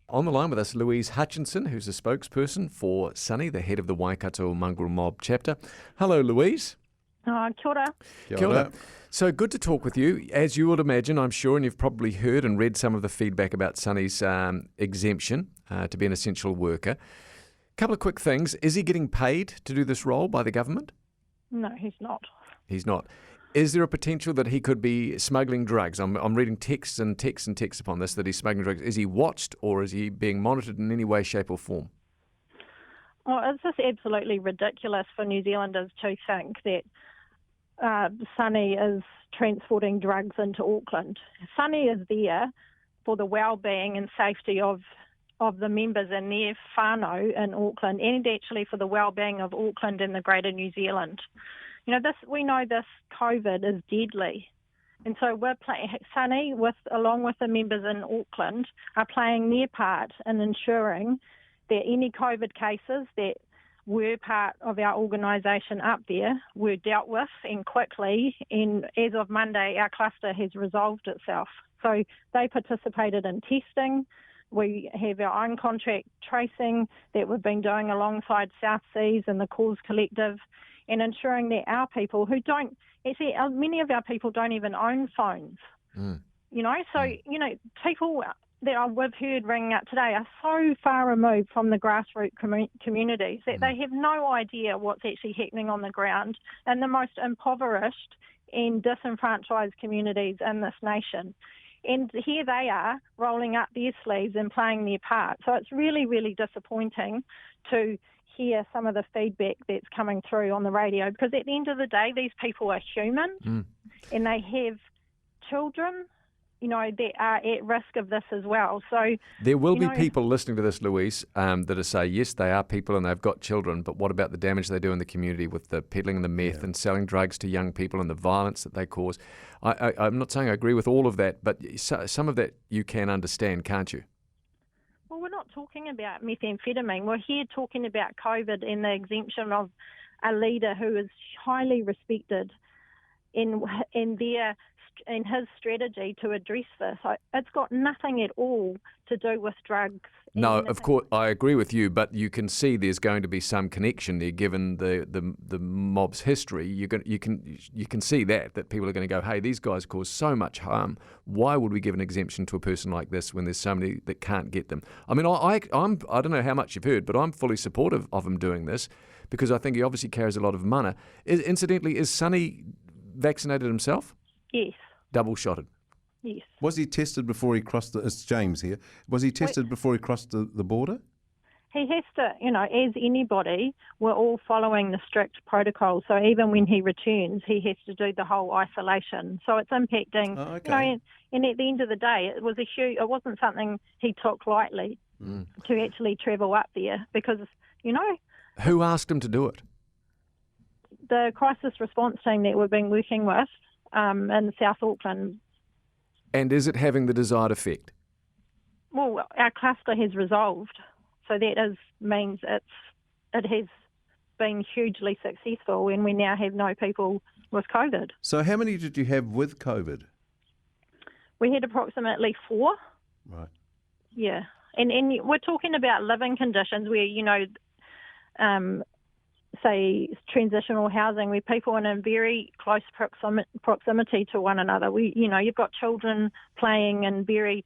On the line with us, Louise Hutchinson, who's a spokesperson for Sunny, the head of the Waikato Mongrel Mob chapter. Hello, Louise. Kia ora. Kia ora. So good to talk with you. As you would imagine, I'm sure, and you've probably heard and read some of the feedback about Sunny's exemption to be an essential worker. Couple of quick things. Is he getting paid to do this role by the government? No, he's not. He's not. Is there a potential that he could be smuggling drugs? I'm reading texts and texts upon this, that he's smuggling drugs. Is he watched or is he being monitored in any way, shape or form? Well, it's just absolutely ridiculous for New Zealanders to think that Sunny is transporting drugs into Auckland. Sunny is there for the well-being and safety of the members and their whānau in Auckland, and actually for the well-being of Auckland and the greater New Zealand. You know, we know this COVID is deadly. And so we're Sunny, along with the members in Auckland, are playing their part in ensuring that any COVID cases that were part of our organisation up there were dealt with and quickly. And as of Monday, our cluster has resolved itself. So they participated in testing. We have our own contract tracing that we've been doing alongside South Seas and the Cause Collective, and ensuring that our people who don't, actually many of our people don't even own phones, you know, so, you know, people that we've heard ringing up today are so far removed from the grassroots communities that they have no idea what's actually happening on the ground in the most impoverished and disenfranchised communities in this nation. And here they are rolling up their sleeves and playing their part. So it's really, really disappointing to hear some of the feedback that's coming through on the radio, because at the end of the day, these people are human and they have children, you know, that are at risk of this as well. So there will be people listening to this, Louise, that are saying, yes, they are people and they've got children, but what about the damage they do in the community with the peddling the meth and selling drugs to young people and the violence that they cause? I'm not saying I agree with all of that, but some of that you can understand, can't you? Well, we're not talking about methamphetamine. We're here talking about COVID and the exemption of a leader who is highly respected in his strategy to address this. It's got nothing at all to do with drugs. No, of course, I agree with you, but you can see there's going to be some connection there, given the mob's history. You can see that people are going to go, hey, these guys cause so much harm. Why would we give an exemption to a person like this when there's so many that can't get them? I mean, I don't know how much you've heard, but I'm fully supportive of him doing this because I think he obviously carries a lot of mana. Incidentally, is Sunny vaccinated himself? Yes. Double-shotted? Yes. Was he tested before he crossed it's James here. Was he tested before he crossed the border? He has to, you know, as anybody, we're all following the strict protocol. So even when he returns, he has to do the whole isolation. So it's impacting, you know, and at the end of the day, it wasn't something he took lightly to actually travel up there because, you know. Who asked him to do it? The crisis response team that we've been working with in South Auckland. And is it having the desired effect? Well, our cluster has resolved, so that means it has been hugely successful, and we now have no people with COVID. So how many did you have with COVID? We had approximately 4. Right. Yeah, and we're talking about living conditions where, you know, say transitional housing, where people are in very close proximity to one another. You've got children playing in very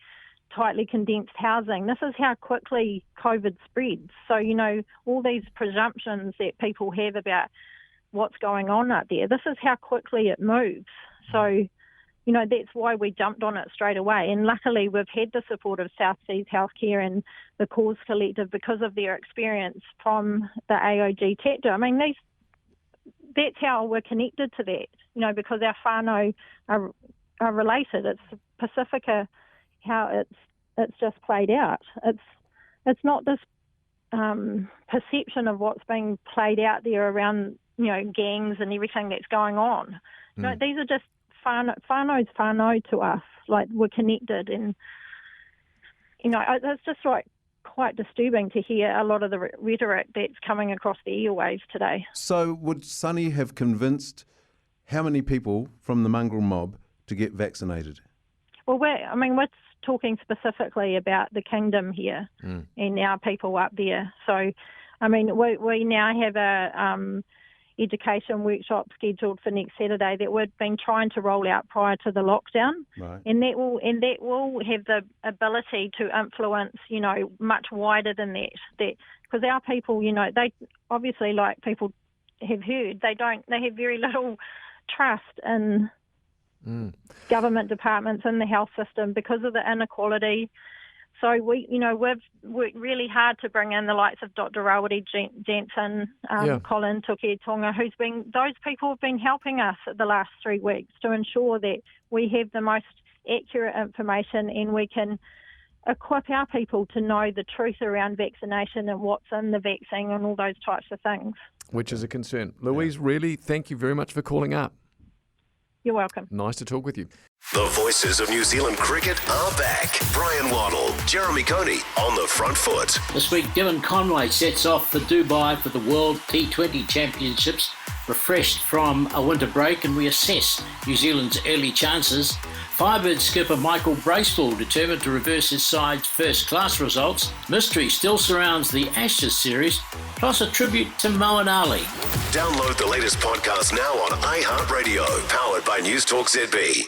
tightly condensed housing. This is how quickly COVID spreads. So, you know, all these presumptions that people have about what's going on out there, this is how quickly it moves. So, you know, that's why we jumped on it straight away. And luckily we've had the support of South Seas Healthcare and the Cause Collective because of their experience from the AOG chapter. I mean, that's how we're connected to that, you know, because our whānau are related. It's Pacifica, how it's just played out. It's not this perception of what's being played out there around, you know, gangs and everything that's going on. You know, these are just whānau's whānau to us. Like, we're connected, and, you know, it's just like quite disturbing to hear a lot of the rhetoric that's coming across the airwaves today. So would Sunny have convinced how many people from the mongrel mob to get vaccinated? Well, we're talking specifically about the kingdom here and our people up there. So, I mean, we now have a education workshop scheduled for next Saturday that we've been trying to roll out prior to the lockdown, Right. and that will have the ability to influence, much wider than that. Because our people, they obviously, like people have heard, they have very little trust in government departments in the health system because of the inequality. So we've worked really hard to bring in the likes of Dr. Rawiri Jensen, Colin Tuki-Tonga, those people have been helping us the last 3 weeks to ensure that we have the most accurate information and we can equip our people to know the truth around vaccination and what's in the vaccine and all those types of things. Which is a concern. Louise, really, thank you very much for calling up. You're welcome. Nice to talk with you. The voices of New Zealand cricket are back. Brian Waddle, Jeremy Coney on the front foot. This week, Dylan Conway sets off for Dubai for the World T20 Championships, refreshed from a winter break, and we assess New Zealand's early chances. Firebird skipper Michael Bracewell determined to reverse his side's first-class results. Mystery still surrounds the Ashes series, plus a tribute to Moeen Ali. Download the latest podcast now on iHeartRadio, powered by News Talk ZB.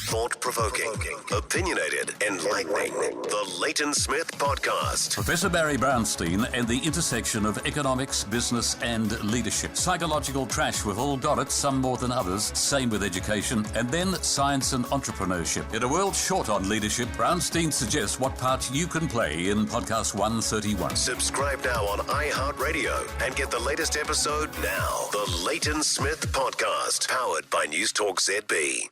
Thought-provoking, opinionated, enlightening. The Leighton Smith Podcast. Professor Barry Brownstein and the intersection of economics, business and leadership. Psychological trash, we've all got it, some more than others. Same with education. And then science and entrepreneurship. In a world short on leadership, Brownstein suggests what part you can play in podcast 131. Subscribe now on iHeartRadio and get the latest episode now. The Leighton Smith Podcast, powered by News Talk ZB.